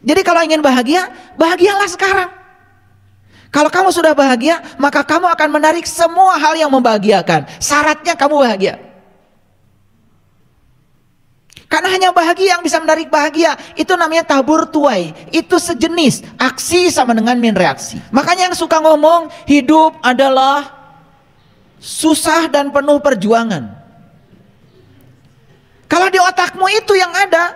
Jadi kalau ingin bahagia, bahagialah sekarang. Kalau kamu sudah bahagia, maka kamu akan menarik semua hal yang membahagiakan. Syaratnya kamu bahagia. Karena hanya bahagia yang bisa menarik bahagia. Itu namanya tabur tuai. Itu sejenis aksi sama dengan min reaksi. Makanya yang suka ngomong hidup adalah susah dan penuh perjuangan. Kalau di otakmu itu yang ada,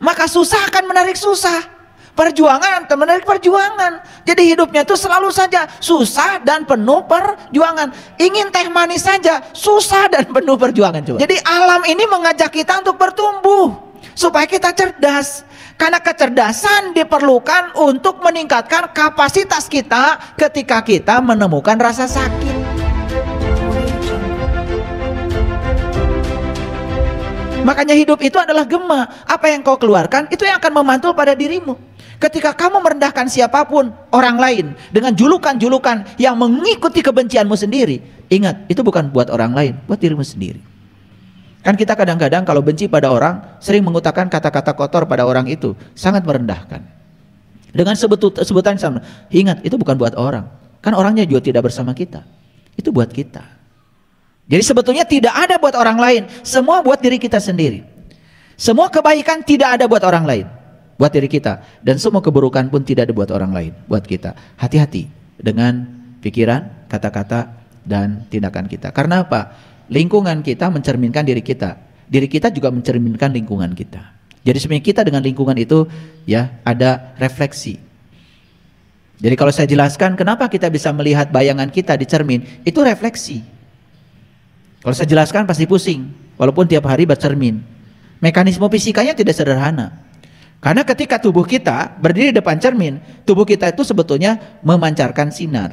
maka susah akan menarik susah, perjuangan akan menarik perjuangan. Jadi hidupnya itu selalu saja susah dan penuh perjuangan. Ingin teh manis saja susah dan penuh perjuangan. Coba. Jadi alam ini mengajak kita untuk bertumbuh supaya kita cerdas. Karena kecerdasan diperlukan untuk meningkatkan kapasitas kita ketika kita menemukan rasa sakit. Makanya hidup itu adalah gema. Apa yang kau keluarkan itu yang akan memantul pada dirimu. Ketika kamu merendahkan siapapun, orang lain, dengan julukan-julukan yang mengikuti kebencianmu sendiri, ingat, itu bukan buat orang lain, buat dirimu sendiri. Kan kita kadang-kadang kalau benci pada orang, sering mengutarakan kata-kata kotor pada orang itu, sangat merendahkan. Dengan sebutan sama, ingat, itu bukan buat orang. Kan orangnya juga tidak bersama kita. Itu buat kita. Jadi sebetulnya tidak ada buat orang lain, semua buat diri kita sendiri. Semua kebaikan tidak ada buat orang lain, buat diri kita. Dan semua keburukan pun tidak ada buat orang lain, buat kita. Hati-hati dengan pikiran, kata-kata, dan tindakan kita. Karena apa? Lingkungan kita mencerminkan diri kita. Diri kita juga mencerminkan lingkungan kita. Jadi sebenarnya kita dengan lingkungan itu ya ada refleksi. Jadi kalau saya jelaskan kenapa kita bisa melihat bayangan kita di cermin, itu refleksi. Kalau saya jelaskan pasti pusing, walaupun tiap hari bercermin. Mekanisme fisikanya tidak sederhana. Karena ketika tubuh kita berdiri di depan cermin, tubuh kita itu sebetulnya memancarkan sinar.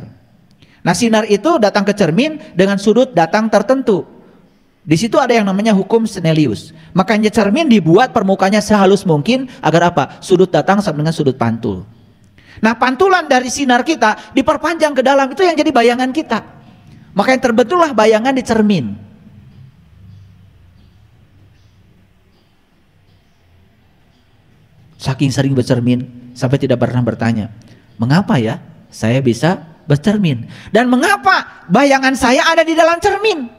Nah, sinar itu datang ke cermin dengan sudut datang tertentu. Di situ ada yang namanya hukum Snellius. Makanya cermin dibuat permukaannya sehalus mungkin agar apa? Sudut datang sama dengan sudut pantul. Nah, pantulan dari sinar kita diperpanjang ke dalam, itu yang jadi bayangan kita. Makanya terbentuklah bayangan di cermin. Saking sering bercermin sampai tidak pernah bertanya, mengapa ya saya bisa bercermin? Dan mengapa bayangan saya ada di dalam cermin?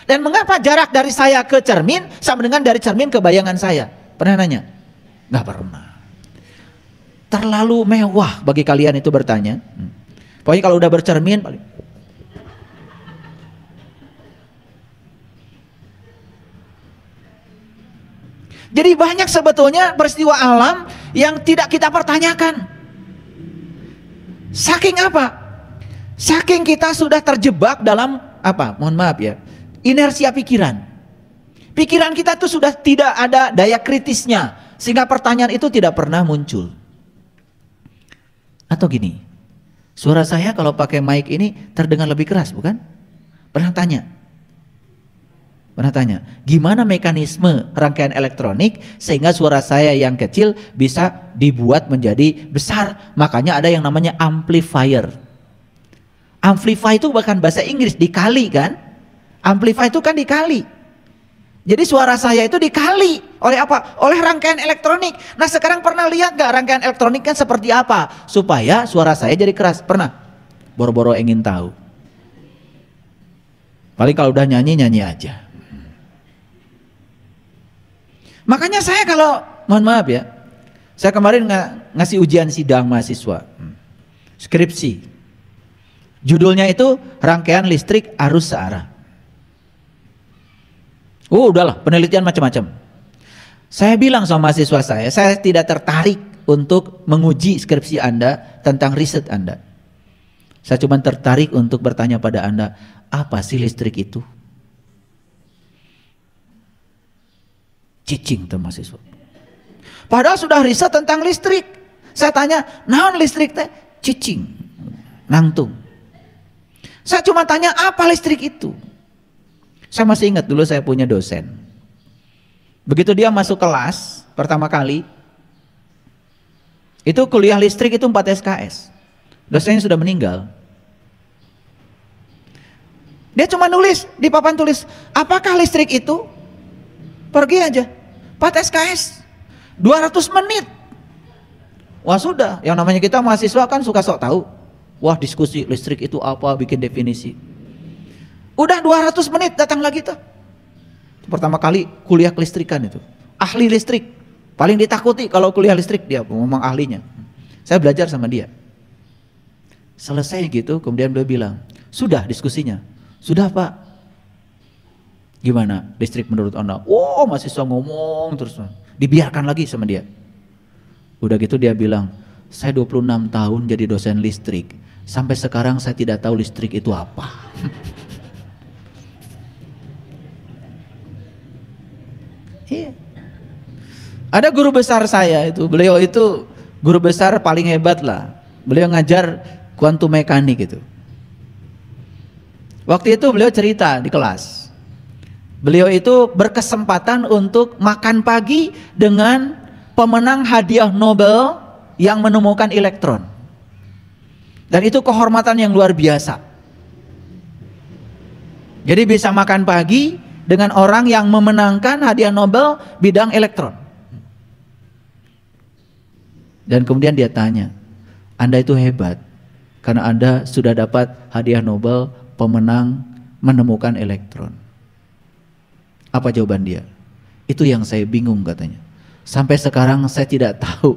Dan mengapa jarak dari saya ke cermin sama dengan dari cermin ke bayangan saya? Pernah nanya? Nggak pernah. Terlalu mewah bagi kalian itu bertanya. Pokoknya kalau udah bercermin paling. Jadi banyak sebetulnya peristiwa alam yang tidak kita pertanyakan. Saking apa? Saking kita sudah terjebak dalam apa? Mohon maaf ya, inersia pikiran. Pikiran kita tuh sudah tidak ada daya kritisnya, sehingga pertanyaan itu tidak pernah muncul. Atau gini, suara saya kalau pakai mic ini terdengar lebih keras, bukan? Pernah tanya? Pernah tanya, gimana mekanisme rangkaian elektronik sehingga suara saya yang kecil bisa dibuat menjadi besar? Makanya ada yang namanya amplifier. Amplify itu bukan bahasa Inggris, dikali kan? Amplify itu kan dikali. Jadi suara saya itu dikali oleh apa? Oleh rangkaian elektronik. Nah, sekarang pernah lihat gak rangkaian elektronik kan seperti apa? Supaya suara saya jadi keras. Pernah? Boro-boro ingin tahu. Paling kalau udah nyanyi aja. Makanya saya kalau, mohon maaf ya, saya kemarin ngasih ujian sidang mahasiswa, skripsi. Judulnya itu rangkaian listrik arus searah. Udahlah, penelitian macam-macam. Saya bilang sama mahasiswa saya tidak tertarik untuk menguji skripsi Anda tentang riset Anda. Saya cuma tertarik untuk bertanya pada Anda, apa sih listrik itu? Cicing tuh mahasiswa. Padahal sudah riset tentang listrik. Saya tanya, naon listrik teh? Cicing, nangtung. Saya cuma tanya apa listrik itu. Saya masih ingat dulu saya punya dosen. Begitu dia masuk kelas pertama kali, itu kuliah listrik itu 4 SKS. Dosennya sudah meninggal. Dia cuma nulis di papan tulis, apakah listrik itu? Pergi aja. 4 SKS 200 menit Wah sudah, yang namanya kita mahasiswa kan suka sok tahu. Wah diskusi listrik itu apa, bikin definisi. Udah 200 menit datang lagi tuh. Pertama kali kuliah kelistrikan itu. Ahli listrik. Paling ditakuti kalau kuliah listrik, dia memang ahlinya. Saya belajar sama dia. Selesai gitu, kemudian beliau bilang, sudah diskusinya. Sudah Pak. Gimana listrik menurut Anda? Oh mahasiswa ngomong terus. Dibiarkan lagi sama dia. Udah gitu dia bilang, saya 26 tahun jadi dosen listrik. Sampai sekarang saya tidak tahu listrik itu apa. Iya. Ada guru besar saya itu, beliau itu guru besar paling hebat lah. Beliau ngajar kuantum mekanik gitu. Waktu itu beliau cerita di kelas. Beliau itu berkesempatan untuk makan pagi dengan pemenang hadiah Nobel yang menemukan elektron. Dan itu kehormatan yang luar biasa. Jadi bisa makan pagi dengan orang yang memenangkan hadiah Nobel bidang elektron. Dan kemudian dia tanya, Anda itu hebat karena Anda sudah dapat hadiah Nobel pemenang menemukan elektron. Apa jawaban dia? Itu yang saya bingung katanya. Sampai sekarang saya tidak tahu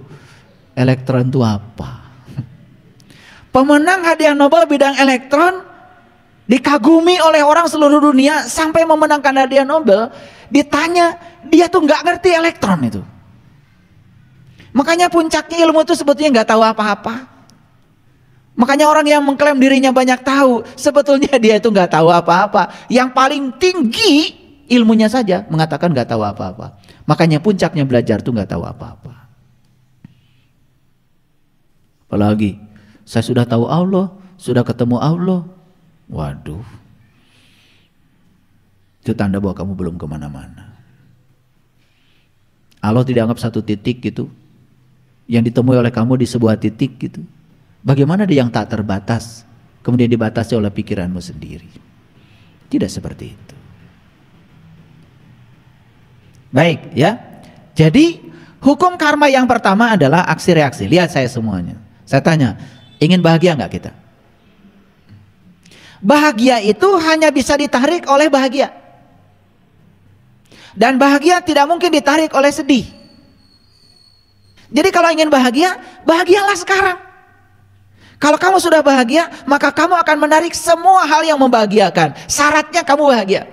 elektron itu apa. Pemenang hadiah Nobel bidang elektron dikagumi oleh orang seluruh dunia sampai memenangkan hadiah Nobel, ditanya dia tuh nggak ngerti elektron itu. Makanya puncaknya ilmu itu sebetulnya nggak tahu apa-apa. Makanya orang yang mengklaim dirinya banyak tahu, sebetulnya dia itu nggak tahu apa-apa. Yang paling tinggi ilmunya saja mengatakan nggak tahu apa-apa. Makanya puncaknya belajar tuh nggak tahu apa-apa. Apalagi saya sudah tahu Allah, sudah ketemu Allah. Waduh, itu tanda bahwa kamu belum kemana-mana. Allah tidak anggap satu titik gitu, yang ditemui oleh kamu di sebuah titik gitu. Bagaimana dia yang tak terbatas, kemudian dibatasi oleh pikiranmu sendiri? Tidak seperti itu. Baik ya, jadi hukum karma yang pertama adalah aksi reaksi. Lihat saya semuanya. Saya tanya, ingin bahagia nggak kita? Bahagia itu hanya bisa ditarik oleh bahagia. Dan bahagia tidak mungkin ditarik oleh sedih. Jadi kalau ingin bahagia, bahagialah sekarang. Kalau kamu sudah bahagia, maka kamu akan menarik semua hal yang membahagiakan. Syaratnya kamu bahagia.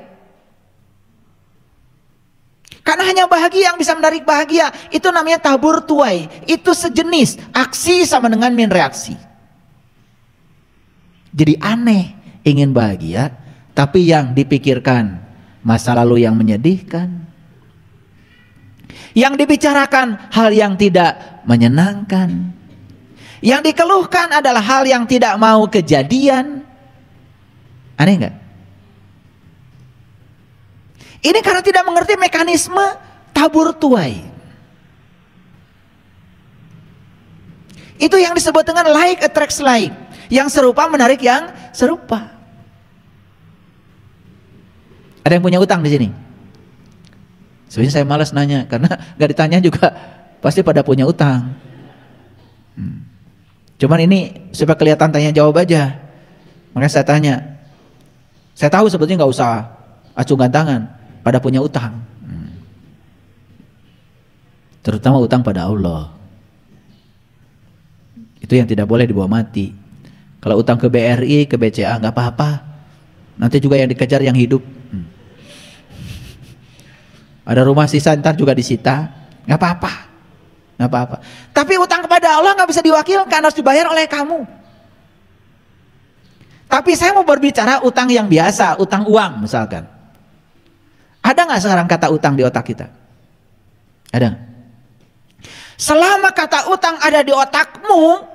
Karena hanya bahagia yang bisa menarik bahagia. Itu namanya tabur tuai. Itu sejenis aksi sama dengan min reaksi. Jadi aneh ingin bahagia, tapi yang dipikirkan masa lalu yang menyedihkan. Yang dibicarakan hal yang tidak menyenangkan. Yang dikeluhkan adalah hal yang tidak mau kejadian. Aneh enggak? Ini karena tidak mengerti mekanisme tabur tuai. Itu yang disebut dengan like attracts like. Yang serupa menarik yang serupa. Ada yang punya utang di sini? Sebenarnya saya malas nanya karena gak ditanya juga pasti pada punya utang. Cuman ini supaya kelihatan tanya jawab aja. Makanya saya tanya. Saya tahu sebetulnya nggak usah acungkan tangan. Pada punya utang. Terutama utang pada Allah. Itu yang tidak boleh dibawa mati. Kalau utang ke BRI, ke BCA nggak apa-apa. Nanti juga yang dikejar yang hidup. Ada rumah sisa ntar juga disita, nggak apa-apa, nggak apa-apa. Tapi utang kepada Allah nggak bisa diwakilkan, harus dibayar oleh kamu. Tapi saya mau berbicara utang yang biasa, utang uang misalkan. Ada nggak sekarang kata utang di otak kita? Ada nggak? Selama kata utang ada di otakmu,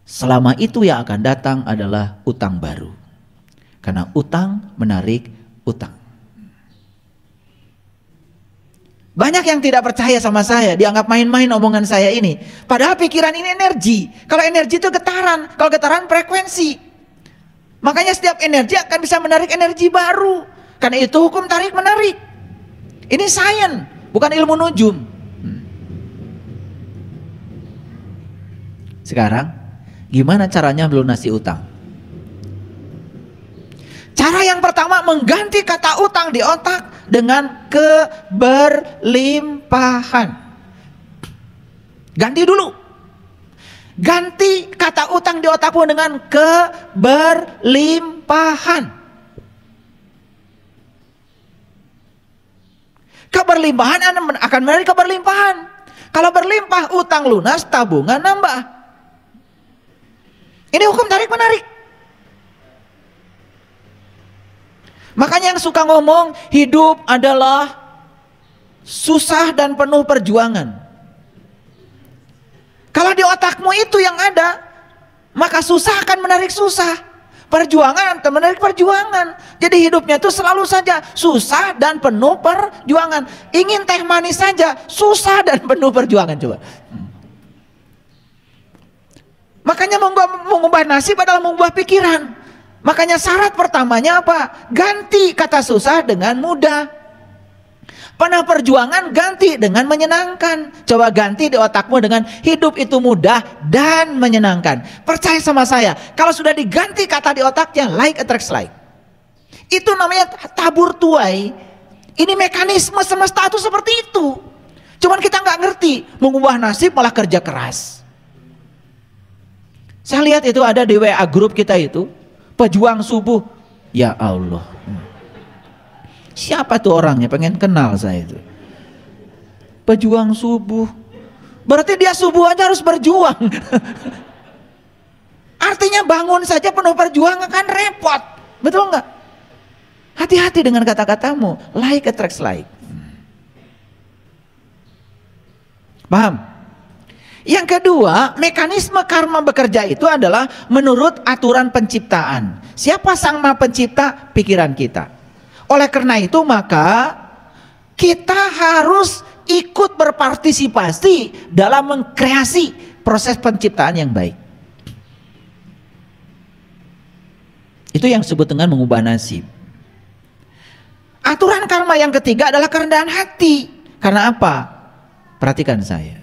selama itu yang akan datang adalah utang baru. Karena utang menarik utang. Banyak yang tidak percaya sama saya, dianggap main-main omongan saya ini. Padahal pikiran ini energi. Kalau energi itu getaran, kalau getaran frekuensi. Makanya setiap energi akan bisa menarik energi baru. Karena itu hukum tarik menarik. Ini sains, bukan ilmu nujum. Sekarang gimana caranya melunasi utang? Cara yang pertama, mengganti kata utang di otak dengan keberlimpahan. Ganti dulu. Ganti kata utang di otakmu dengan keberlimpahan. Keberlimpahan akan menarik keberlimpahan. Kalau berlimpah utang lunas, tabungan nambah. Ini hukum tarik menarik. Makanya yang suka ngomong hidup adalah susah dan penuh perjuangan. Kalau di otakmu itu yang ada, maka susah akan menarik susah. Perjuangan akan menarik perjuangan. Jadi hidupnya itu selalu saja susah dan penuh perjuangan. Ingin teh manis saja susah dan penuh perjuangan. Coba. Makanya mengubah nasib adalah mengubah pikiran. Makanya syarat pertamanya apa? Ganti kata susah dengan mudah. Penuh perjuangan ganti dengan menyenangkan. Coba ganti di otakmu dengan hidup itu mudah dan menyenangkan. Percaya sama saya, kalau sudah diganti kata di otaknya, like attracts like. Itu namanya tabur tuai. Ini mekanisme semesta itu seperti itu. Cuman kita nggak ngerti, mengubah nasib malah kerja keras. Saya lihat itu ada di WA grup kita itu, pejuang subuh. Ya Allah. Siapa tuh orangnya? Pengen kenal saya itu. Pejuang subuh. Berarti dia subuh aja harus berjuang. Artinya bangun saja penuh perjuangan kan repot. Betul nggak? Hati-hati dengan kata-katamu. Like attracts like. Paham? Yang kedua, mekanisme karma bekerja itu adalah menurut aturan penciptaan. Siapa sang Maha Pencipta? Pikiran kita. Oleh karena itu maka kita harus ikut berpartisipasi dalam mengkreasi proses penciptaan yang baik. Itu yang disebut dengan mengubah nasib. Aturan karma yang ketiga adalah kerendahan hati. Karena apa? Perhatikan saya.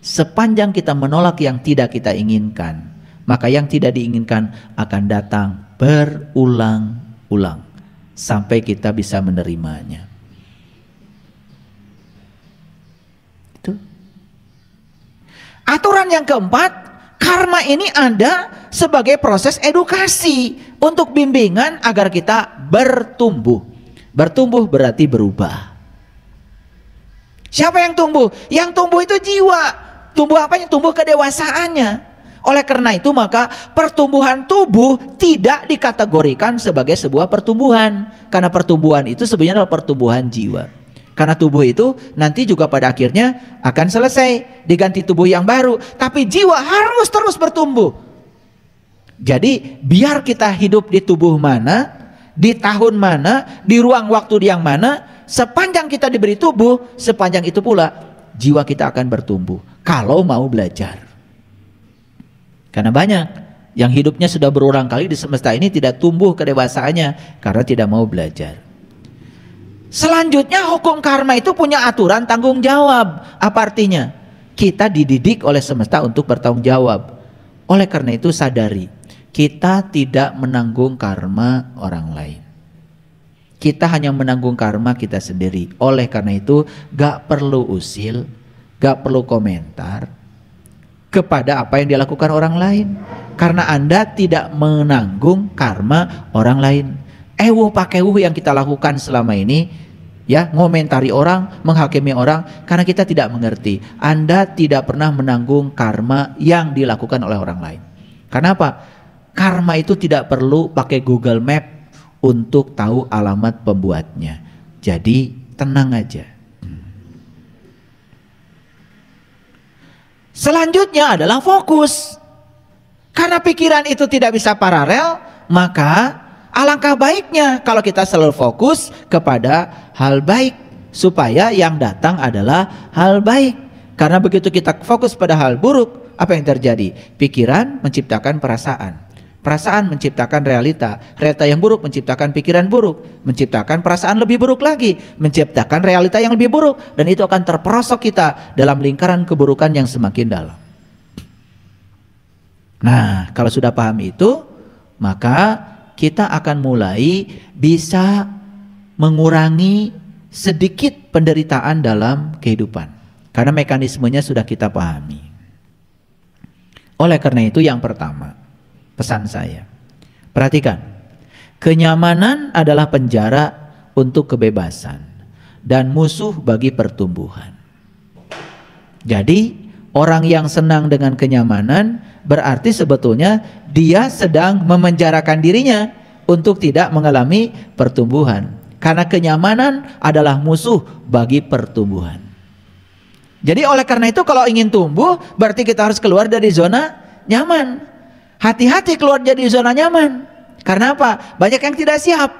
Sepanjang kita menolak yang tidak kita inginkan, maka yang tidak diinginkan akan datang berulang-ulang sampai kita bisa menerimanya. Itu. Aturan yang keempat, karma ini ada sebagai proses edukasi untuk bimbingan agar kita bertumbuh. Bertumbuh berarti berubah. Siapa yang tumbuh? Yang tumbuh itu jiwa. Tumbuh apanya? Tumbuh kedewasaannya. Oleh karena itu maka pertumbuhan tubuh tidak dikategorikan sebagai sebuah pertumbuhan. Karena pertumbuhan itu sebenarnya adalah pertumbuhan jiwa. Karena tubuh itu nanti juga pada akhirnya akan selesai, diganti tubuh yang baru. Tapi jiwa harus terus bertumbuh. Jadi biar kita hidup di tubuh mana, di tahun mana, di ruang waktu yang mana, sepanjang kita diberi tubuh, sepanjang itu pula jiwa kita akan bertumbuh. Kalau mau belajar. Karena banyak yang hidupnya sudah berulang kali di semesta ini tidak tumbuh kedewasaannya karena tidak mau belajar. Selanjutnya hukum karma itu punya aturan tanggung jawab. Apa artinya? Kita dididik oleh semesta untuk bertanggung jawab. Oleh karena itu sadari, kita tidak menanggung karma orang lain. Kita hanya menanggung karma kita sendiri. Oleh karena itu gak perlu usil, gak perlu komentar kepada apa yang dilakukan orang lain, karena Anda tidak menanggung karma orang lain. Pakai yang kita lakukan selama ini, ya, ngomentari orang, menghakimi orang, karena kita tidak mengerti. Anda tidak pernah menanggung karma yang dilakukan oleh orang lain. Karena apa? Karma itu tidak perlu pakai Google Map untuk tahu alamat pembuatnya. Jadi tenang aja. Selanjutnya adalah fokus. Karena pikiran itu tidak bisa paralel, maka alangkah baiknya kalau kita selalu fokus kepada hal baik, supaya yang datang adalah hal baik. Karena begitu kita fokus pada hal buruk, apa yang terjadi? Pikiran menciptakan perasaan. Perasaan menciptakan realita. Realita yang buruk menciptakan pikiran buruk, menciptakan perasaan lebih buruk lagi, menciptakan realita yang lebih buruk, dan itu akan terperosok kita dalam lingkaran keburukan yang semakin dalam. Nah, kalau sudah paham itu, maka kita akan mulai bisa mengurangi sedikit penderitaan dalam kehidupan. Karena mekanismenya sudah kita pahami. Oleh karena itu yang pertama, pesan saya, perhatikan, kenyamanan adalah penjara untuk kebebasan dan musuh bagi pertumbuhan. Jadi orang yang senang dengan kenyamanan berarti sebetulnya dia sedang memenjarakan dirinya untuk tidak mengalami pertumbuhan. Karena kenyamanan adalah musuh bagi pertumbuhan. Jadi oleh karena itu kalau ingin tumbuh berarti kita harus keluar dari zona nyaman. Hati-hati keluar dari zona nyaman. Karena apa? Banyak yang tidak siap.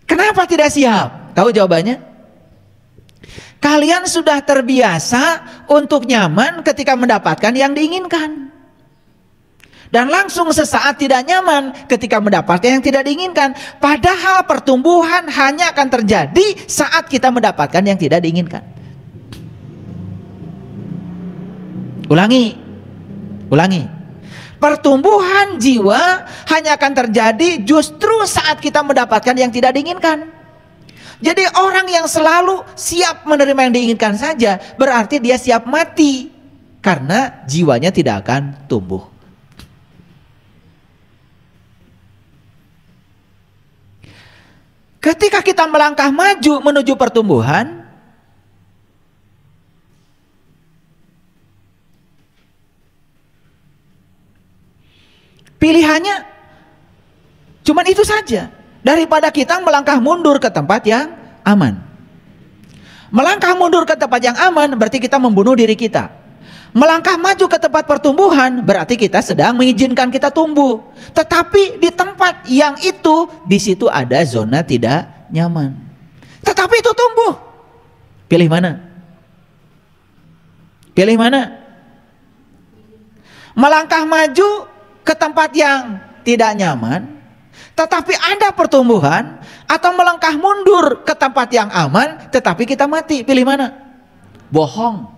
Kenapa tidak siap? Tahu jawabannya? Kalian sudah terbiasa untuk nyaman ketika mendapatkan yang diinginkan. Dan langsung sesaat tidak nyaman ketika mendapatkan yang tidak diinginkan. Padahal pertumbuhan hanya akan terjadi saat kita mendapatkan yang tidak diinginkan. Ulangi. Pertumbuhan jiwa hanya akan terjadi justru saat kita mendapatkan yang tidak diinginkan. Jadi orang yang selalu siap menerima yang diinginkan saja berarti dia siap mati. Karena jiwanya tidak akan tumbuh. Ketika kita melangkah maju menuju pertumbuhan, pilihannya cuman itu saja. Daripada kita melangkah mundur ke tempat yang aman. Melangkah mundur ke tempat yang aman berarti kita membunuh diri kita. Melangkah maju ke tempat pertumbuhan berarti kita sedang mengizinkan kita tumbuh. Tetapi di tempat yang itu, di situ ada zona tidak nyaman. Tetapi itu tumbuh. Pilih mana? Pilih mana? Melangkah maju ke tempat yang tidak nyaman tetapi ada pertumbuhan, atau melangkah mundur ke tempat yang aman tetapi kita mati. Pilih mana? Bohong.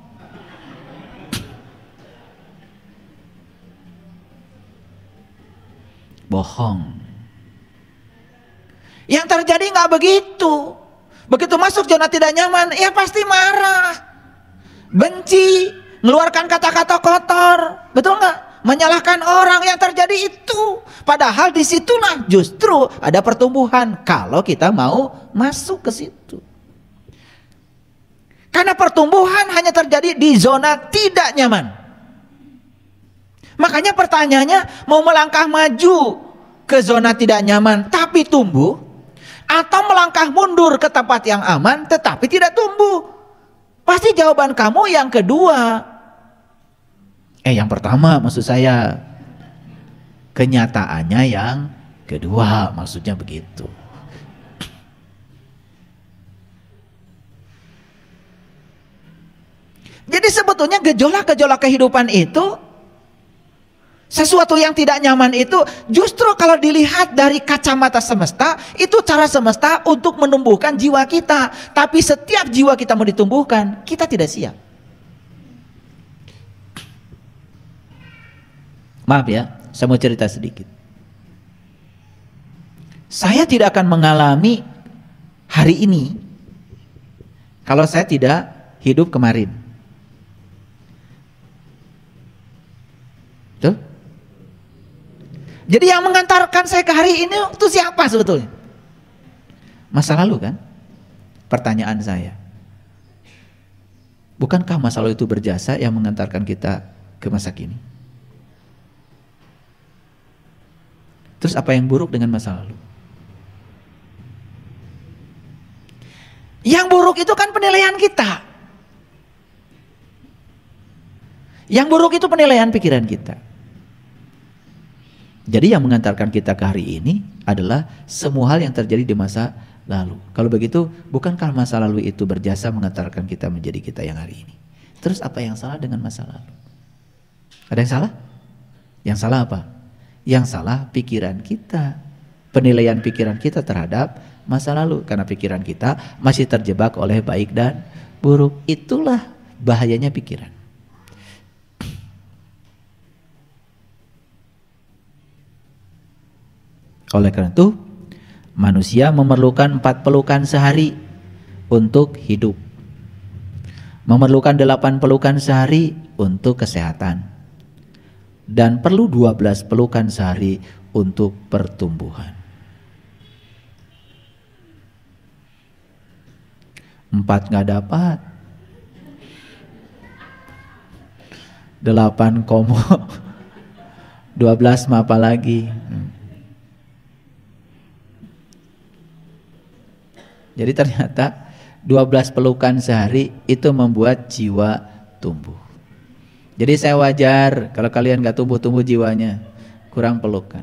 Bohong. Yang terjadi nggak begitu. Begitu masuk zona tidak nyaman, ya pasti marah, benci, mengeluarkan kata-kata kotor, betul nggak? Menyalahkan orang. Yang terjadi itu. Padahal disitulah justru ada pertumbuhan kalau kita mau masuk ke situ. Karena pertumbuhan hanya terjadi di zona tidak nyaman. Makanya pertanyaannya, mau melangkah maju ke zona tidak nyaman tapi tumbuh, atau melangkah mundur ke tempat yang aman tetapi tidak tumbuh? Pasti jawaban kamu yang kedua. Yang pertama maksud saya. Kenyataannya yang kedua, maksudnya begitu. Jadi sebetulnya gejolak-gejolak kehidupan itu, sesuatu yang tidak nyaman itu, justru kalau dilihat dari kacamata semesta, itu cara semesta untuk menumbuhkan jiwa kita. Tapi setiap jiwa kita mau ditumbuhkan, kita tidak siap. Maaf ya, saya mau cerita sedikit. Saya tidak akan mengalami hari ini kalau saya tidak hidup kemarin. Tuh. Jadi yang mengantarkan saya ke hari ini itu siapa sebetulnya? Masa lalu kan? Pertanyaan saya. Bukankah masa lalu itu berjasa yang mengantarkan kita ke masa kini? Terus apa yang buruk dengan masa lalu? Yang buruk itu kan penilaian kita. Yang buruk itu penilaian pikiran kita. Jadi yang mengantarkan kita ke hari ini adalah semua hal yang terjadi di masa lalu. Kalau begitu, bukankah masa lalu itu berjasa mengantarkan kita menjadi kita yang hari ini? Terus apa yang salah dengan masa lalu? Ada yang salah? Yang salah apa? Yang salah pikiran kita, penilaian pikiran kita terhadap masa lalu. Karena pikiran kita masih terjebak oleh baik dan buruk. Itulah bahayanya pikiran. Oleh karena itu, manusia memerlukan 4 pelukan sehari untuk hidup. Memerlukan 8 pelukan sehari untuk kesehatan. Dan perlu 12 pelukan sehari untuk pertumbuhan. 4 nggak dapat. 8 komo. 12 mah apa lagi. Jadi ternyata 12 pelukan sehari itu membuat jiwa tumbuh. Jadi saya wajar kalau kalian gak tumbuh-tumbuh jiwanya, kurang pelukan.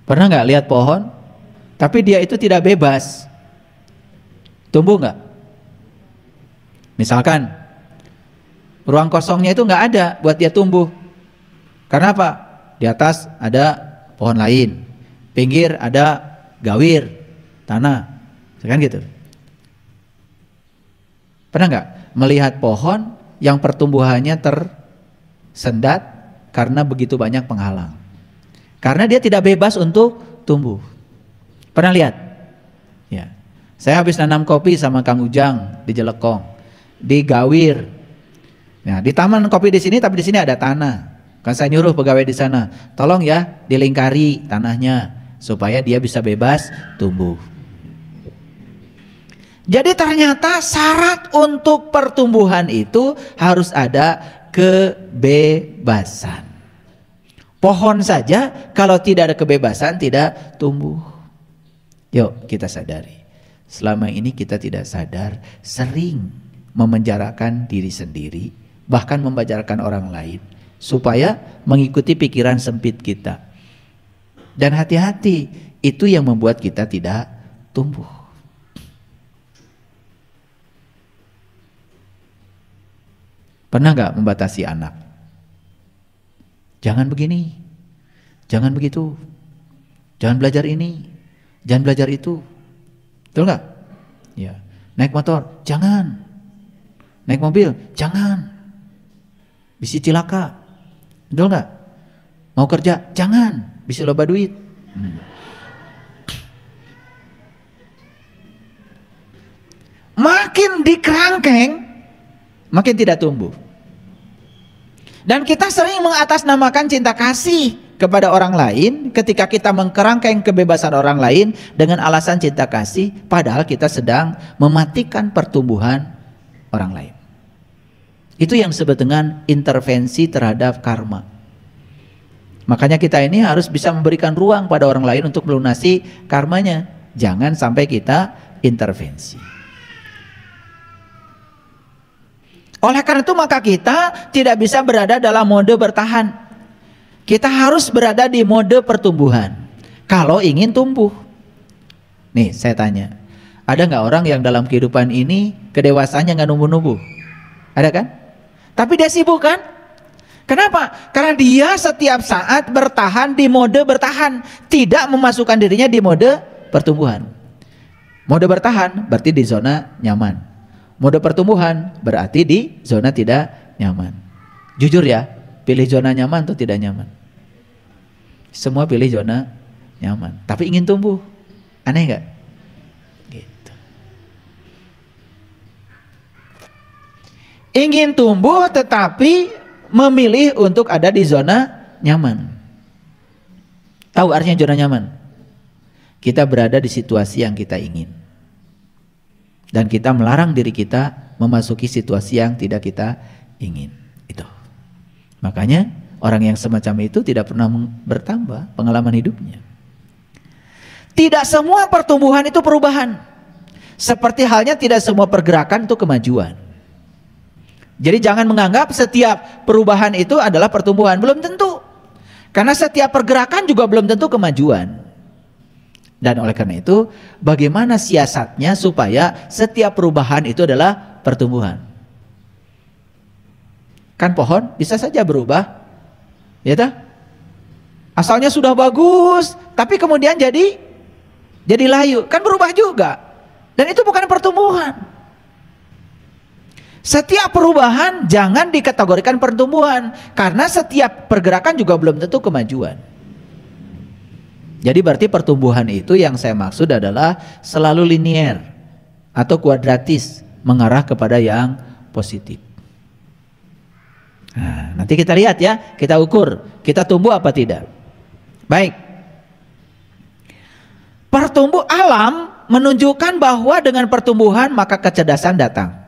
Pernah gak lihat pohon, tapi dia itu tidak bebas? Tumbuh gak? Misalkan ruang kosongnya itu gak ada buat dia tumbuh. Karena apa? Di atas ada pohon lain, pinggir ada gawir, tanah, kan gitu. Pernah nggak melihat pohon yang pertumbuhannya tersendat karena begitu banyak penghalang? Karena dia tidak bebas untuk tumbuh. Pernah lihat? Ya. Saya habis nanam kopi sama Kang Ujang di Jelekong, di gawir. Nah, di taman kopi di sini, tapi di sini ada tanah. Kan saya nyuruh pegawai di sana, tolong ya dilingkari tanahnya supaya dia bisa bebas tumbuh. Jadi ternyata syarat untuk pertumbuhan itu harus ada kebebasan. Pohon saja kalau tidak ada kebebasan tidak tumbuh. Yuk kita sadari, selama ini kita tidak sadar sering memenjarakan diri sendiri, bahkan memenjarakan orang lain, supaya mengikuti pikiran sempit kita. Dan hati-hati, itu yang membuat kita tidak tumbuh. Pernah gak membatasi anak? Jangan begini, jangan begitu, jangan belajar ini, jangan belajar itu. Betul gak? Ya. Naik motor, jangan. Naik mobil, jangan. Bisa cilaka. Betul nggak? Mau kerja? Jangan, bisa loba duit. Makin dikerangkeng, makin tidak tumbuh. Dan kita sering mengatasnamakan cinta kasih kepada orang lain ketika kita mengkerangkeng kebebasan orang lain dengan alasan cinta kasih, padahal kita sedang mematikan pertumbuhan orang lain. Itu yang disebut dengan intervensi terhadap karma. Makanya kita ini harus bisa memberikan ruang pada orang lain untuk melunasi karmanya. Jangan sampai kita intervensi. Oleh karena itu maka kita tidak bisa berada dalam mode bertahan. Kita harus berada di mode pertumbuhan kalau ingin tumbuh. Nih saya tanya, ada nggak orang yang dalam kehidupan ini kedewasaannya nggak numbuh-numbuh? Ada kan? Tapi dia sibuk kan? Kenapa? Karena dia setiap saat bertahan di mode bertahan, tidak memasukkan dirinya di mode pertumbuhan. Mode bertahan berarti di zona nyaman. Mode pertumbuhan berarti di zona tidak nyaman. Jujur ya, pilih zona nyaman atau tidak nyaman? Semua pilih zona nyaman, tapi ingin tumbuh. Aneh nggak? Gitu. Ingin tumbuh tetapi memilih untuk ada di zona nyaman. Tahu artinya zona nyaman? Kita berada di situasi yang kita ingin. Dan kita melarang diri kita memasuki situasi yang tidak kita ingin. Itu. Makanya orang yang semacam itu tidak pernah bertambah pengalaman hidupnya. Tidak semua pertumbuhan itu perubahan. Seperti halnya tidak semua pergerakan itu kemajuan. Jadi jangan menganggap setiap perubahan itu adalah pertumbuhan. Belum tentu. Karena setiap pergerakan juga belum tentu kemajuan. Dan oleh karena itu, bagaimana siasatnya supaya setiap perubahan itu adalah pertumbuhan? Kan pohon bisa saja berubah, ya tak? Asalnya sudah bagus, tapi kemudian jadi layu, kan berubah juga. Dan itu bukan pertumbuhan. Setiap perubahan jangan dikategorikan pertumbuhan, karena setiap pergerakan juga belum tentu kemajuan. Jadi berarti pertumbuhan itu yang saya maksud adalah selalu linear atau kuadratis, mengarah kepada yang positif. Nah, nanti kita lihat ya, kita ukur, kita tumbuh apa tidak. Baik. Pertumbuh alam menunjukkan bahwa dengan pertumbuhan maka kecerdasan datang.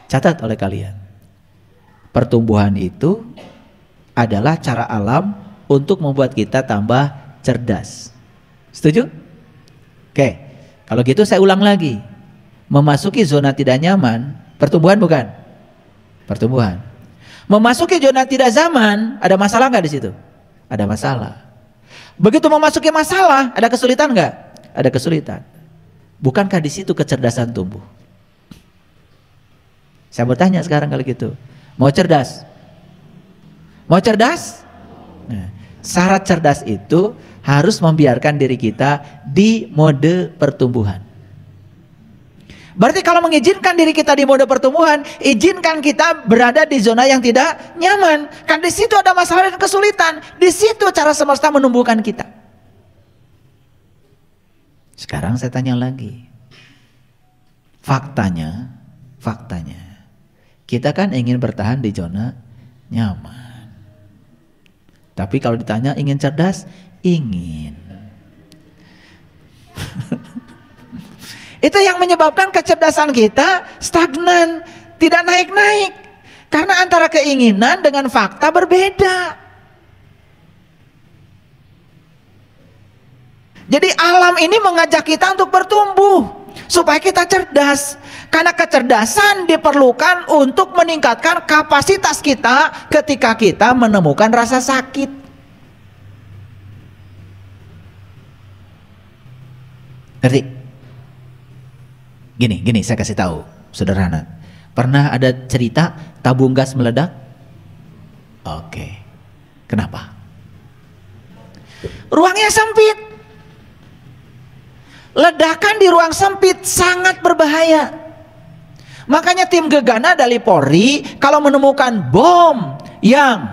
Catat oleh kalian, pertumbuhan itu adalah cara alam untuk membuat kita tambah cerdas. Setuju? Oke, kalau gitu saya ulang lagi. Memasuki zona tidak nyaman, pertumbuhan bukan? Pertumbuhan. Memasuki zona tidak zaman, ada masalah nggak di situ? Ada masalah. Begitu memasuki masalah, ada kesulitan nggak? Ada kesulitan. Bukankah di situ kecerdasan tumbuh? Saya bertanya sekarang kalau gitu, mau cerdas? Mau cerdas? Nah, syarat cerdas itu harus membiarkan diri kita di mode pertumbuhan. Berarti kalau mengizinkan diri kita di mode pertumbuhan, izinkan kita berada di zona yang tidak nyaman. Kan di situ ada masalah dan kesulitan. Di situ cara semesta menumbuhkan kita. Sekarang saya tanya lagi. Faktanya, kita kan ingin bertahan di zona nyaman. Tapi kalau ditanya ingin cerdas, ingin. Itu yang menyebabkan kecerdasan kita stagnan, tidak naik-naik. Karena antara keinginan dengan fakta berbeda. Jadi alam ini mengajak kita untuk bertumbuh supaya kita cerdas. Karena kecerdasan diperlukan untuk meningkatkan kapasitas kita ketika kita menemukan rasa sakit. Ngerti? Gini saya kasih tahu, sederhana. Pernah ada cerita tabung gas meledak? Oke. Kenapa? Ruangnya sempit. Ledakan di ruang sempit sangat berbahaya. Makanya tim gegana dari Polri kalau menemukan bom yang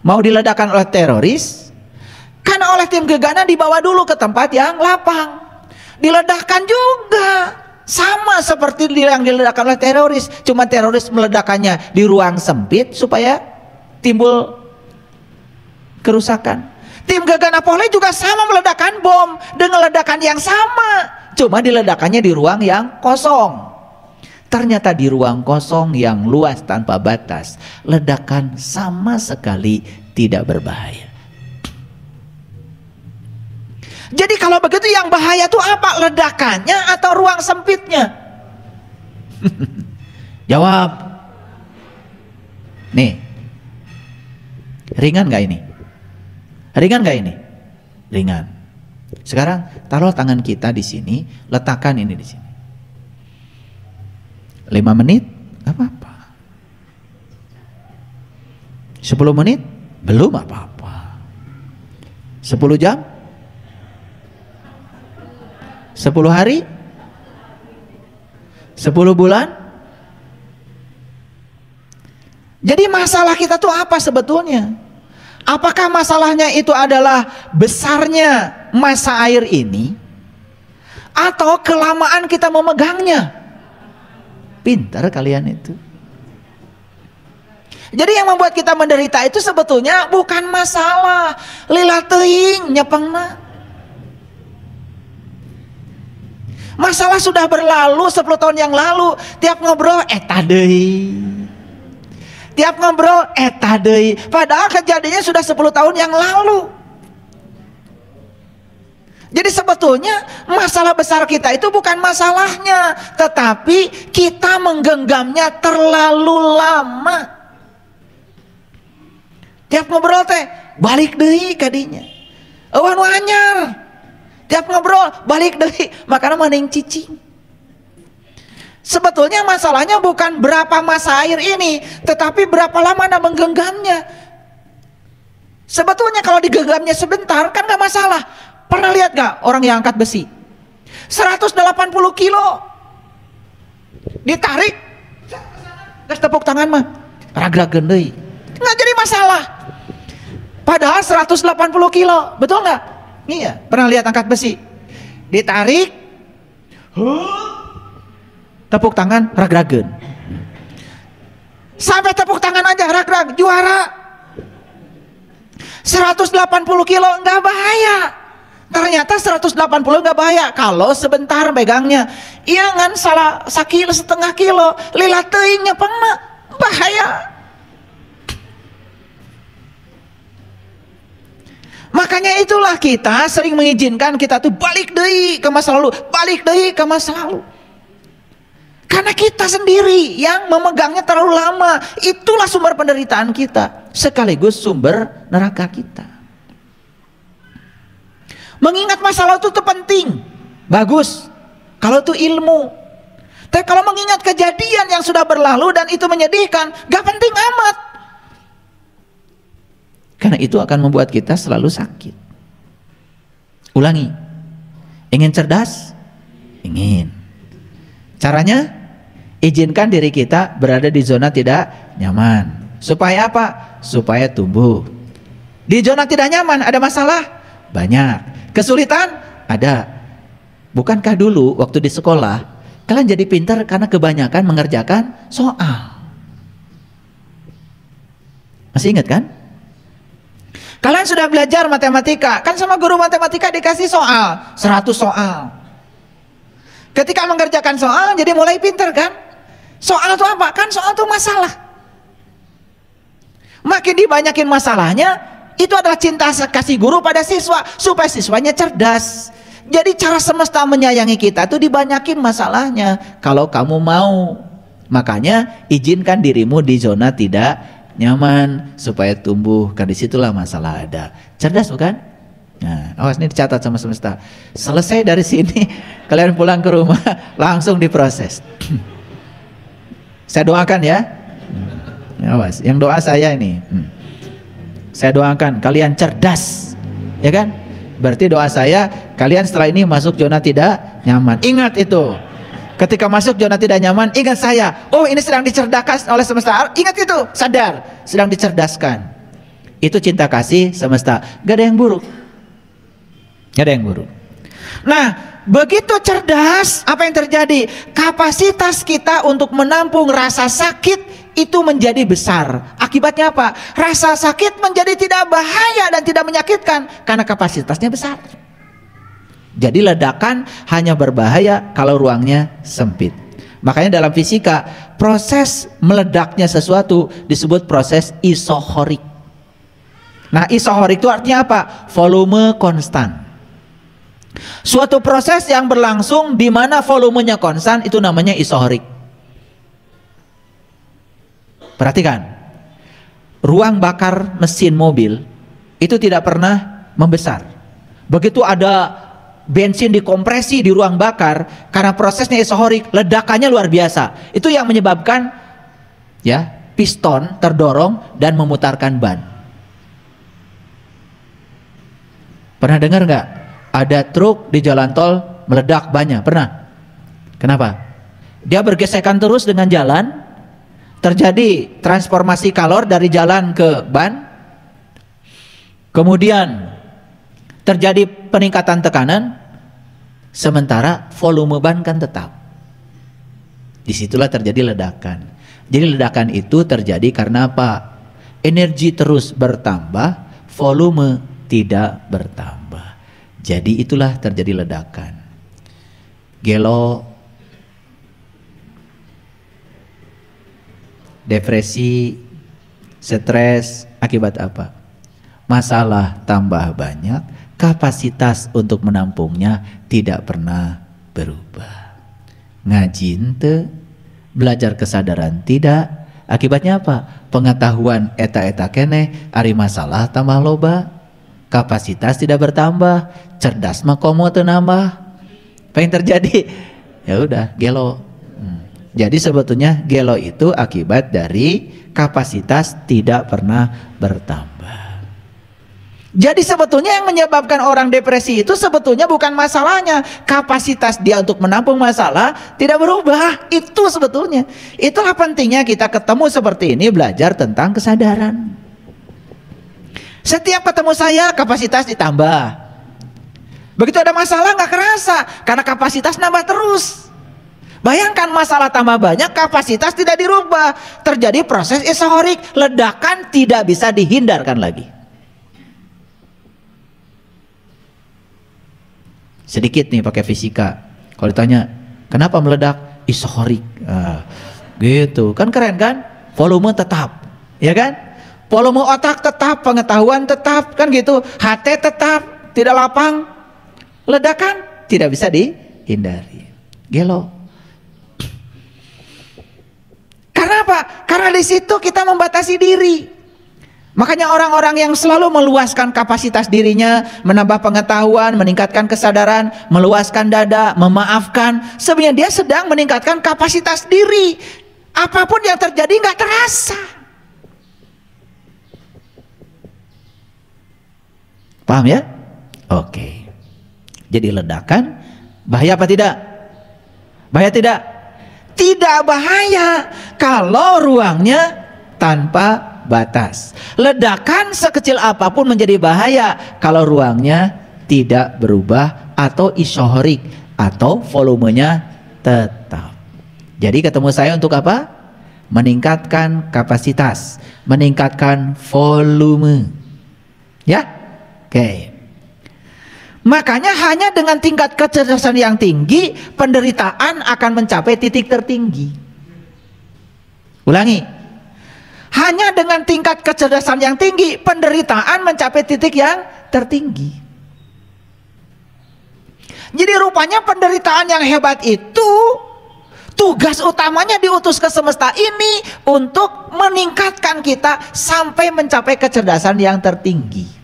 mau diledakkan oleh teroris, karena oleh tim gegana dibawa dulu ke tempat yang lapang. Diledakkan juga. Sama seperti yang diledakkan oleh teroris. Cuma teroris meledakannya di ruang sempit supaya timbul kerusakan. Tim gegana Polri juga sama meledakkan bom dengan ledakan yang sama. Cuma diledakannya di ruang yang kosong. Ternyata di ruang kosong yang luas tanpa batas, ledakan sama sekali tidak berbahaya. Jadi kalau begitu yang bahaya itu apa? Ledakannya atau ruang sempitnya? Jawab. Nih, ringan gak ini? Ringan gak ini? Ringan. Sekarang taruh tangan kita di sini, letakkan ini di sini. 5 menit, gak apa-apa. 10 menit, belum apa-apa. 10 jam? 10 hari? 10 bulan? Jadi masalah kita tuh apa sebetulnya? Apakah masalahnya itu adalah besarnya masa air ini? Atau kelamaan kita memegangnya? Pintar kalian itu. Jadi yang membuat kita menderita itu sebetulnya bukan masalah lila teuing nyepengna. Masalah sudah berlalu 10 tahun yang lalu. Tiap ngobrol eta deui. Tiap ngobrol eta deui. Padahal kejadiannya sudah 10 tahun yang lalu. Jadi sebetulnya masalah besar kita itu bukan masalahnya, tetapi kita menggenggamnya terlalu lama. Tiap ngobrol teh balik deui kadinya. Eueuh nu anyar. Tiap ngobrol balik deui, makana mending cicing. Sebetulnya masalahnya bukan berapa masa air ini, tetapi berapa lama Anda menggenggamnya. Sebetulnya kalau digenggamnya sebentar kan gak masalah. Pernah lihat gak orang yang angkat besi 180 kilo? ditarik, gas tepuk tangan mah ragrageun deui. Nggak jadi masalah. Padahal 180 kilo, betul nggak? Iya, pernah lihat angkat besi? Ditarik, tepuk tangan ragrageun. Sampai tepuk tangan aja ragrag, juara. 180 kilo nggak bahaya. Ternyata 180 nggak bahaya kalau sebentar megangnya. Iya ngan salah sakilo setengah kilo, lila teuingnya pernah bahaya. Makanya itulah kita sering mengizinkan kita tuh balik deui ke masa lalu, balik deui ke masa lalu. Karena kita sendiri yang memegangnya terlalu lama. Itulah sumber penderitaan kita, sekaligus sumber neraka kita. Mengingat masa lalu itu penting, bagus kalau itu ilmu. Tapi kalau mengingat kejadian yang sudah berlalu dan itu menyedihkan, gak penting amat. Karena itu akan membuat kita selalu sakit. Ulangi, ingin cerdas? Ingin. Caranya, izinkan diri kita berada di zona tidak nyaman. Supaya apa? Supaya tumbuh. Di zona tidak nyaman ada masalah? Banyak. Kesulitan? Ada. Bukankah dulu waktu di sekolah kalian jadi pintar karena kebanyakan mengerjakan soal? Masih ingat kan? Kalian sudah belajar matematika, kan sama guru matematika dikasih soal, 100 soal. Ketika mengerjakan soal jadi mulai pintar kan? Soal itu apa? Kan soal itu masalah. Makin dibanyakin masalahnya, itu adalah cinta kasih guru pada siswa supaya siswanya cerdas. Jadi cara semesta menyayangi kita tuh dibanyakin masalahnya kalau kamu mau. Makanya izinkan dirimu di zona tidak nyaman supaya tumbuh, karena disitulah masalah ada. Cerdas bukan? Nah, awas ini dicatat sama semesta. Selesai dari sini kalian pulang ke rumah langsung diproses. Saya doakan ya. Awas, yang doa saya ini. Saya doakan kalian cerdas, ya kan? Berarti doa saya kalian setelah ini masuk zona tidak nyaman. Ingat itu. Ketika masuk zona tidak nyaman, ingat saya. Oh, ini sedang dicerdaskan oleh semesta. Ingat itu, sadar, sedang dicerdaskan. Itu cinta kasih semesta. Gak ada yang buruk. Gak ada yang buruk. Nah, begitu cerdas, apa yang terjadi? Kapasitas kita untuk menampung rasa sakit itu menjadi besar. Akibatnya apa? Rasa sakit menjadi tidak bahaya dan tidak menyakitkan karena kapasitasnya besar. Jadi ledakan hanya berbahaya kalau ruangnya sempit. Makanya dalam fisika proses meledaknya sesuatu disebut proses isohorik. Nah, isohorik itu artinya apa? Volume konstan. Suatu proses yang berlangsung di mana volumenya konstan itu namanya isohorik. Perhatikan, ruang bakar mesin mobil itu tidak pernah membesar. Begitu ada bensin dikompresi di ruang bakar, karena prosesnya isohorik, ledakannya luar biasa. Itu yang menyebabkan ya piston terdorong dan memutarkan ban. Pernah dengar nggak? Ada truk di jalan tol meledak banyak. Pernah? Kenapa? Dia bergesekan terus dengan jalan, terjadi transformasi kalor dari jalan ke ban, kemudian terjadi peningkatan tekanan, sementara volume ban kan tetap. Disitulah terjadi ledakan. Jadi ledakan itu terjadi karena apa? Energi terus bertambah, volume tidak bertambah. Jadi itulah terjadi ledakan. Gelo, depresi, stres, akibat apa? Masalah tambah banyak, kapasitas untuk menampungnya tidak pernah berubah. Ngaji ente, belajar kesadaran tidak, akibatnya apa? Pengetahuan eta-eta keneh, ari masalah tambah loba, kapasitas tidak bertambah, cerdas mah komo teu nambah. Apa yang terjadi? Ya udah, gelo. Jadi sebetulnya gelo itu akibat dari kapasitas tidak pernah bertambah. Jadi sebetulnya yang menyebabkan orang depresi itu sebetulnya bukan masalahnya, kapasitas dia untuk menampung masalah tidak berubah. Itu sebetulnya. Itulah pentingnya kita ketemu seperti ini, belajar tentang kesadaran. Setiap ketemu saya kapasitas ditambah. Begitu ada masalah nggak kerasa, karena kapasitas nambah terus. Bayangkan masalah tambah banyak, kapasitas tidak dirubah. Terjadi proses esohorik, ledakan tidak bisa dihindarkan lagi. Sedikit nih pakai fisika. Kalau ditanya, kenapa meledak? Isohorik. Gitu. Kan keren kan? Volume tetap. Ya kan? Volume otak tetap, pengetahuan tetap. Kan gitu. HT tetap, tidak lapang. Ledakan tidak bisa dihindari. Gelo. Karena apa? Karena di situ kita membatasi diri. Makanya orang-orang yang selalu meluaskan kapasitas dirinya, menambah pengetahuan, meningkatkan kesadaran, meluaskan dada, memaafkan, sebenarnya dia sedang meningkatkan kapasitas diri. Apapun yang terjadi nggak terasa. Paham ya? Oke. Jadi ledakan bahaya apa tidak? Bahaya tidak? Tidak bahaya kalau ruangnya tanpa batas. Ledakan sekecil apapun menjadi bahaya kalau ruangnya tidak berubah atau isohorik atau volumenya tetap. Jadi ketemu saya untuk apa? Meningkatkan kapasitas, meningkatkan volume. Ya? Oke. Makanya hanya dengan tingkat kecerdasan yang tinggi, penderitaan akan mencapai titik tertinggi. Ulangi. Hanya dengan tingkat kecerdasan yang tinggi, penderitaan mencapai titik yang tertinggi. Jadi rupanya penderitaan yang hebat itu tugas utamanya diutus ke semesta ini untuk meningkatkan kita sampai mencapai kecerdasan yang tertinggi.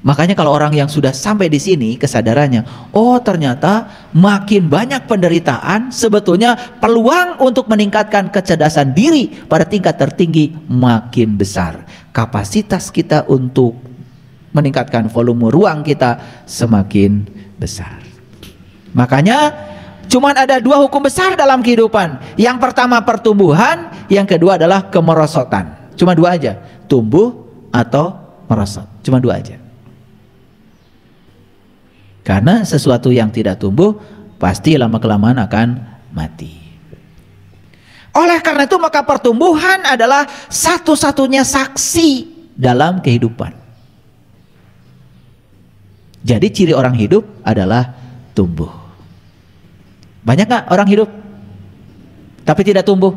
Makanya kalau orang yang sudah sampai di sini kesadarannya, oh ternyata makin banyak penderitaan, sebetulnya peluang untuk meningkatkan kecerdasan diri pada tingkat tertinggi makin besar. Kapasitas kita untuk meningkatkan volume ruang kita semakin besar. Makanya cuman ada dua hukum besar dalam kehidupan. Yang pertama pertumbuhan, yang kedua adalah kemerosotan. Cuma dua aja, tumbuh atau merosot. Cuma dua aja. Karena sesuatu yang tidak tumbuh pasti lama-kelamaan akan mati. Oleh karena itu maka pertumbuhan adalah satu-satunya saksi dalam kehidupan. Jadi ciri orang hidup adalah tumbuh. Banyak gak orang hidup tapi tidak tumbuh?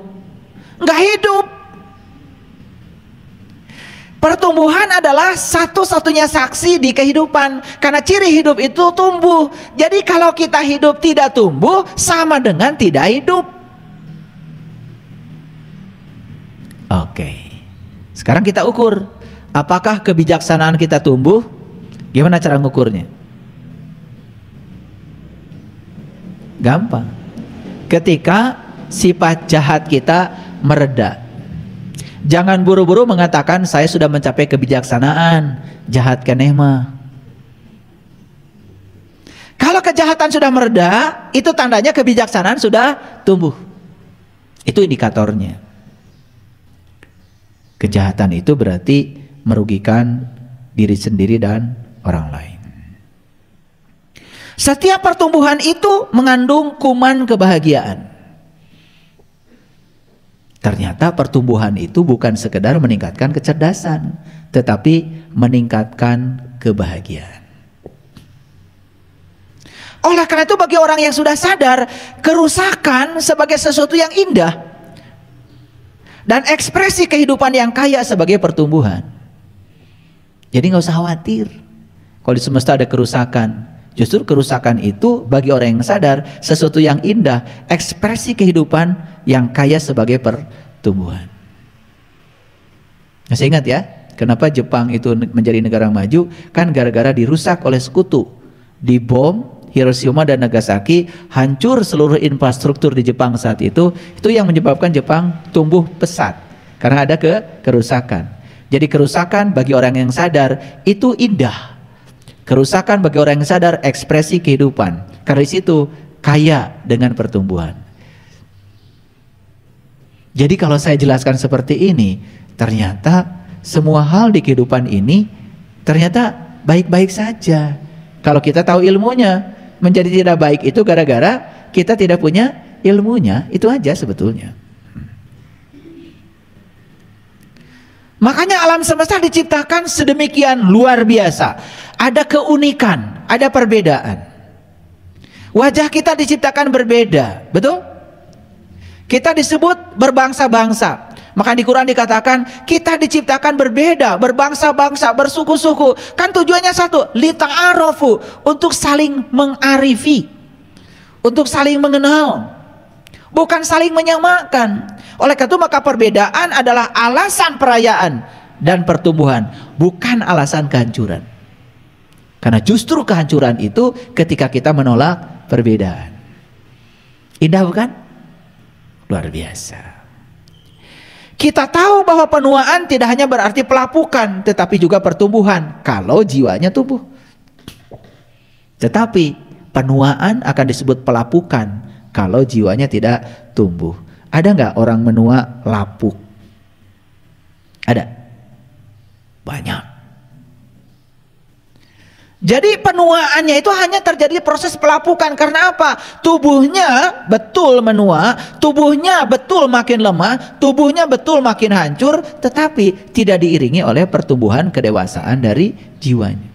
Nggak hidup. Pertumbuhan adalah satu-satunya saksi di kehidupan. Karena ciri hidup itu tumbuh. Jadi kalau kita hidup tidak tumbuh, sama dengan tidak hidup. Oke. Sekarang kita ukur. Apakah kebijaksanaan kita tumbuh? Gimana cara ngukurnya? Gampang. Ketika sifat jahat kita mereda. Jangan buru-buru mengatakan saya sudah mencapai kebijaksanaan, jahat keneh mah. Kalau kejahatan sudah mereda, itu tandanya kebijaksanaan sudah tumbuh. Itu indikatornya. Kejahatan itu berarti merugikan diri sendiri dan orang lain. Setiap pertumbuhan itu mengandung kuman kebahagiaan. Ternyata pertumbuhan itu bukan sekedar meningkatkan kecerdasan, tetapi meningkatkan kebahagiaan. Oleh karena itu bagi orang yang sudah sadar, kerusakan sebagai sesuatu yang indah dan ekspresi kehidupan yang kaya sebagai pertumbuhan. Jadi nggak usah khawatir kalau di semesta ada kerusakan. Justru kerusakan itu bagi orang yang sadar sesuatu yang indah, ekspresi kehidupan yang kaya sebagai pertumbuhan. Masih ingat ya, kenapa Jepang itu menjadi negara maju? Kan gara-gara dirusak oleh sekutu. Dibom Hiroshima dan Nagasaki, hancur seluruh infrastruktur di Jepang saat itu yang menyebabkan Jepang tumbuh pesat karena ada kerusakan. Jadi kerusakan bagi orang yang sadar itu indah. Kerusakan bagi orang yang sadar ekspresi kehidupan. Karena di situ kaya dengan pertumbuhan. Jadi kalau saya jelaskan seperti ini, ternyata semua hal di kehidupan ini ternyata baik-baik saja. Kalau kita tahu ilmunya, menjadi tidak baik itu gara-gara kita tidak punya ilmunya, itu aja sebetulnya. Makanya alam semesta diciptakan sedemikian luar biasa. Ada keunikan, ada perbedaan. Wajah kita diciptakan berbeda, betul? Kita disebut berbangsa-bangsa. Maka di Quran dikatakan kita diciptakan berbeda, berbangsa-bangsa, bersuku-suku. Kan tujuannya satu, lita'arofu, untuk saling mengarifi, untuk saling mengenal, bukan saling menyamakan. Oleh karena itu maka perbedaan adalah alasan perayaan dan pertumbuhan, bukan alasan kehancuran. Karena justru kehancuran itu ketika kita menolak perbedaan. Indah bukan? Luar biasa. Kita tahu bahwa penuaan tidak hanya berarti pelapukan, tetapi juga pertumbuhan kalau jiwanya tumbuh. Tetapi penuaan akan disebut pelapukan kalau jiwanya tidak tumbuh. Ada nggak orang menua lapuk? Ada? Banyak. Jadi penuaannya itu hanya terjadi proses pelapukan. Karena apa? Tubuhnya betul menua, tubuhnya betul makin lemah, tubuhnya betul makin hancur, tetapi tidak diiringi oleh pertumbuhan kedewasaan dari jiwanya.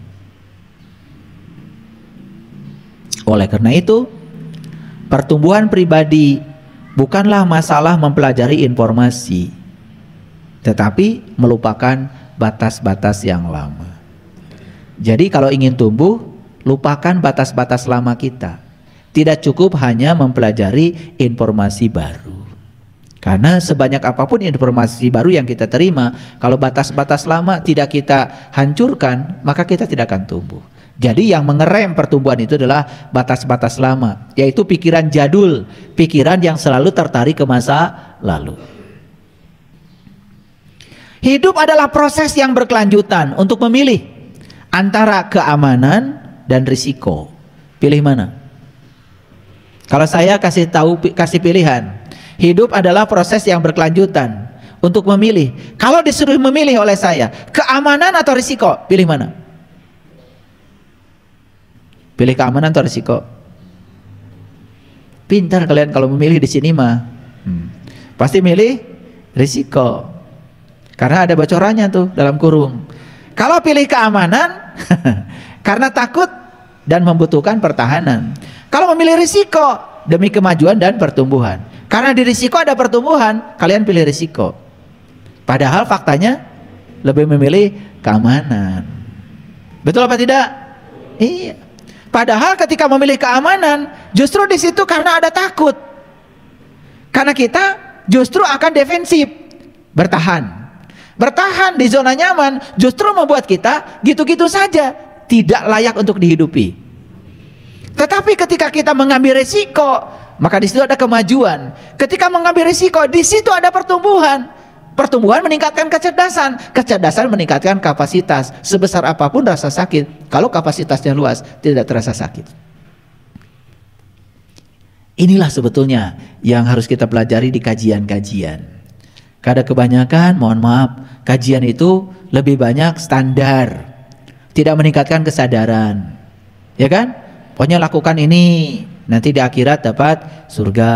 Oleh karena itu, pertumbuhan pribadi bukanlah masalah mempelajari informasi, tetapi melupakan batas-batas yang lama. Jadi kalau ingin tumbuh, lupakan batas-batas lama kita. Tidak cukup hanya mempelajari informasi baru. Karena sebanyak apapun informasi baru yang kita terima, kalau batas-batas lama tidak kita hancurkan, maka kita tidak akan tumbuh. Jadi yang mengerem pertumbuhan itu adalah batas-batas lama, yaitu pikiran jadul, pikiran yang selalu tertarik ke masa lalu. Hidup adalah proses yang berkelanjutan untuk memilih antara keamanan dan risiko. Pilih mana? Kalau saya kasih pilihan, hidup adalah proses yang berkelanjutan untuk memilih. Kalau disuruh memilih oleh saya, keamanan atau risiko, pilih mana? Pilih keamanan atau risiko? Pintar kalian kalau memilih di sini mah. Pasti milih risiko. Karena ada bocorannya tuh dalam kurung. Kalau pilih keamanan karena takut dan membutuhkan pertahanan. Kalau memilih risiko demi kemajuan dan pertumbuhan. Karena di risiko ada pertumbuhan, kalian pilih risiko. Padahal faktanya lebih memilih keamanan. Betul apa tidak? Iya. Padahal ketika memilih keamanan, justru di situ karena ada takut. Karena kita justru akan defensif, bertahan. Bertahan di zona nyaman justru membuat kita gitu-gitu saja, tidak layak untuk dihidupi. Tetapi ketika kita mengambil risiko, maka di situ ada kemajuan. Ketika mengambil risiko, di situ ada pertumbuhan. Pertumbuhan meningkatkan kecerdasan, kecerdasan meningkatkan kapasitas. Sebesar apapun rasa sakit, kalau kapasitasnya luas, tidak terasa sakit. Inilah sebetulnya yang harus kita pelajari di kajian-kajian. Karena kebanyakan, mohon maaf, kajian itu lebih banyak standar, tidak meningkatkan kesadaran, ya kan? Pokoknya lakukan ini, nanti di akhirat dapat surga.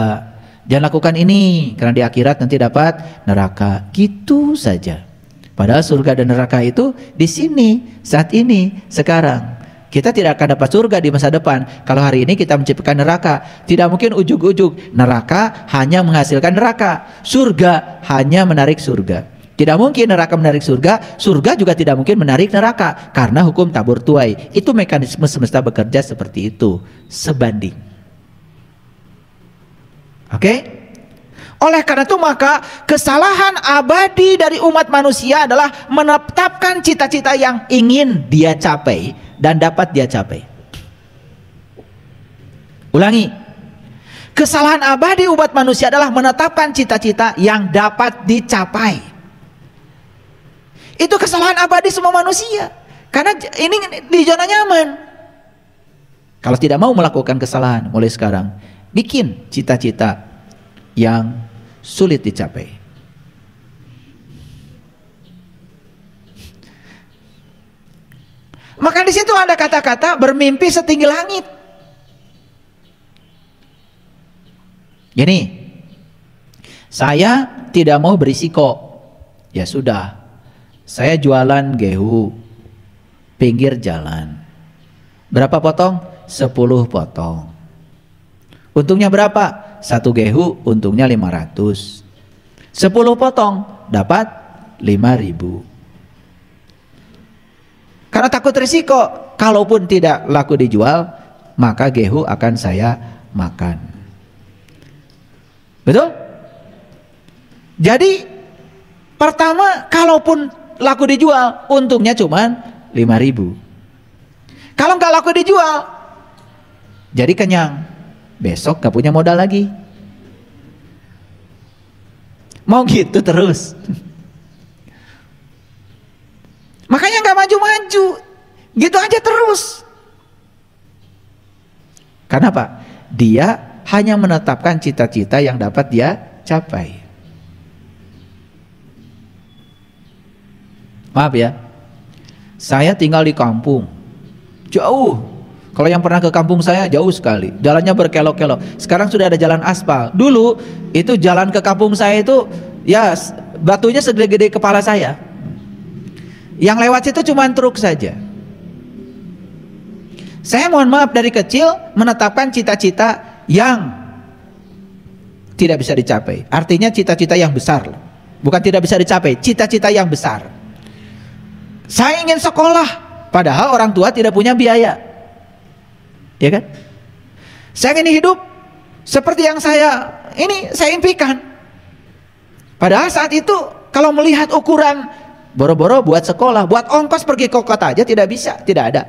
Jangan lakukan ini, karena di akhirat nanti dapat neraka. Gitu saja. Padahal surga dan neraka itu di sini, saat ini, sekarang. Kita tidak akan dapat surga di masa depan kalau hari ini kita menciptakan neraka. Tidak mungkin ujug-ujug neraka hanya menghasilkan neraka, surga hanya menarik surga. Tidak mungkin neraka menarik surga, surga juga tidak mungkin menarik neraka, karena hukum tabur tuai. Itu mekanisme semesta bekerja seperti itu, sebanding. Oke? Oleh karena itu maka kesalahan abadi dari umat manusia adalah menetapkan cita-cita yang ingin dia capai dan dapat dia capai. Ulangi. Kesalahan abadi umat manusia adalah menetapkan cita-cita yang dapat dicapai. Itu kesalahan abadi semua manusia. Karena ini di zona nyaman. Kalau tidak mau melakukan kesalahan, mulai sekarang bikin cita-cita yang sulit dicapai. Maka di situ ada kata-kata bermimpi setinggi langit. Gini, saya tidak mau berisiko. Ya sudah, saya jualan gehu pinggir jalan. Berapa potong? 10 potong. Untungnya berapa? 1 gehu untungnya 500. 10 potong dapat 5.000. Karena takut risiko, kalaupun tidak laku dijual, maka gehu akan saya makan. Betul? Jadi pertama, kalaupun laku dijual, untungnya cuma 5.000. Kalau nggak laku dijual, jadi kenyang. Besok nggak punya modal lagi. Mau gitu terus. Makanya nggak maju-maju, gitu aja terus. Karena apa? Dia hanya menetapkan cita-cita yang dapat dia capai. Maaf ya, saya tinggal di kampung, jauh. Kalau yang pernah ke kampung saya jauh sekali, jalannya berkelok-kelok. Sekarang sudah ada jalan aspal. Dulu itu jalan ke kampung saya itu ya batunya segede-gede kepala saya. Yang lewat situ cuma truk saja. Saya mohon maaf dari kecil menetapkan cita-cita yang tidak bisa dicapai. Artinya cita-cita yang besar. Bukan tidak bisa dicapai, cita-cita yang besar. Saya ingin sekolah, padahal orang tua tidak punya biaya. Ya kan? Saya ingin hidup seperti yang saya impikan. Padahal saat itu kalau melihat ukuran boro-boro buat sekolah, buat ongkos pergi ke kota aja tidak bisa, tidak ada.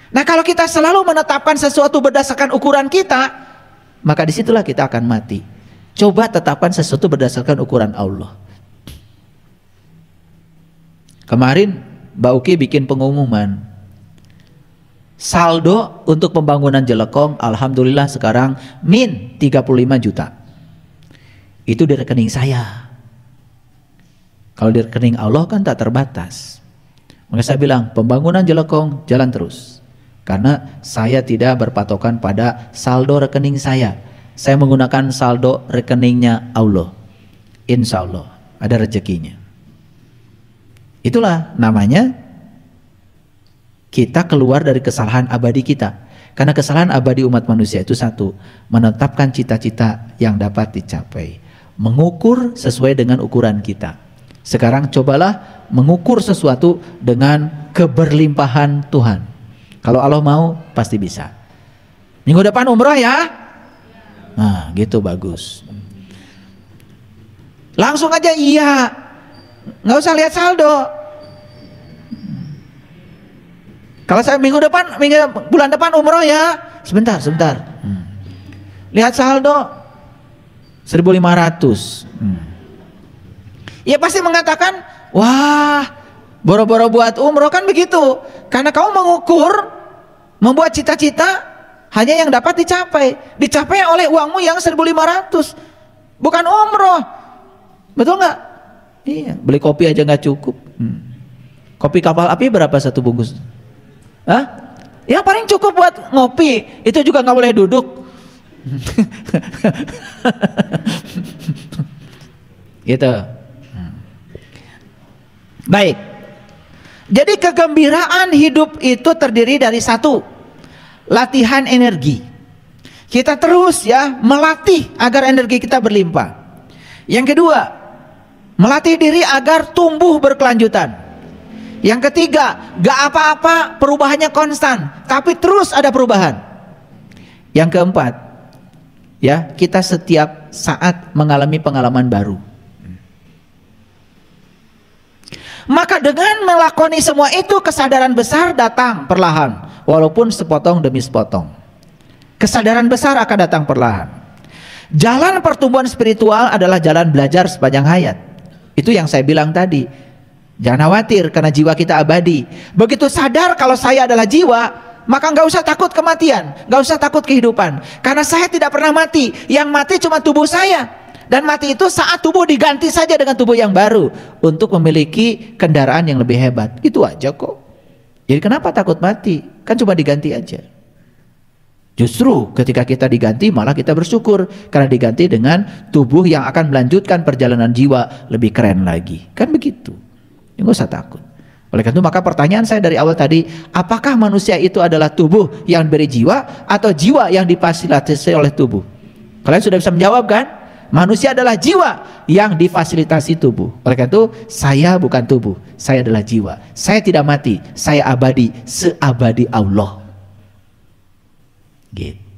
Nah kalau kita selalu menetapkan sesuatu berdasarkan ukuran kita, maka disitulah kita akan mati. Coba tetapkan sesuatu berdasarkan ukuran Allah. Kemarin Mbak Uki bikin pengumuman, saldo untuk pembangunan Jelekong alhamdulillah sekarang min 35 juta. Itu di rekening saya. Kalau di rekening Allah kan tak terbatas. Maka saya bilang pembangunan Jelekong jalan terus. Karena saya tidak berpatokan pada saldo rekening saya. Saya menggunakan saldo rekeningnya Allah. Insya Allah ada rezekinya. Itulah namanya kita keluar dari kesalahan abadi kita. Karena kesalahan abadi umat manusia itu satu, menetapkan cita-cita yang dapat dicapai, mengukur sesuai dengan ukuran kita. Sekarang cobalah mengukur sesuatu dengan keberlimpahan Tuhan. Kalau Allah mau pasti bisa. Minggu depan umroh ya. Nah gitu bagus. Langsung aja iya, nggak usah lihat saldo. Kalau saya bulan depan umroh ya, sebentar. Lihat saldo 1.500. Ya pasti mengatakan, wah, boro-boro buat umroh kan begitu. Karena kamu mengukur, membuat cita-cita hanya yang dapat dicapai. Dicapai oleh uangmu yang 1.500, bukan umroh. Betul nggak? Iya, beli kopi aja nggak cukup. Kopi kapal api berapa satu bungkus? Hah? Ya paling cukup buat ngopi. Itu juga nggak boleh duduk. Gitu. Baik. Jadi kegembiraan hidup itu terdiri dari satu, latihan energi. Kita terus ya melatih agar energi kita berlimpah. Yang kedua, melatih diri agar tumbuh berkelanjutan. Yang ketiga, gak apa-apa perubahannya konstan, tapi terus ada perubahan. Yang keempat, ya kita setiap saat mengalami pengalaman baru. Maka dengan melakoni semua itu, kesadaran besar datang perlahan, walaupun sepotong demi sepotong. Kesadaran besar akan datang perlahan. Jalan pertumbuhan spiritual adalah jalan belajar sepanjang hayat. Itu yang saya bilang tadi. Jangan khawatir karena jiwa kita abadi. Begitu sadar kalau saya adalah jiwa, maka nggak usah takut kematian, nggak usah takut kehidupan. Karena saya tidak pernah mati. Yang mati cuma tubuh saya. Dan mati itu saat tubuh diganti saja dengan tubuh yang baru untuk memiliki kendaraan yang lebih hebat. Itu aja kok. Jadi kenapa takut mati? Kan cuma diganti aja. Justru ketika kita diganti malah kita bersyukur karena diganti dengan tubuh yang akan melanjutkan perjalanan jiwa lebih keren lagi. Kan begitu. Nggak usah takut. Oleh karena itu maka pertanyaan saya dari awal tadi, apakah manusia itu adalah tubuh yang beri jiwa atau jiwa yang difasilitasi oleh tubuh? Kalian sudah bisa menjawab kan? Manusia adalah jiwa yang difasilitasi tubuh. Oleh karena itu saya bukan tubuh, saya adalah jiwa. Saya tidak mati, saya abadi seabadi Allah. Gitu.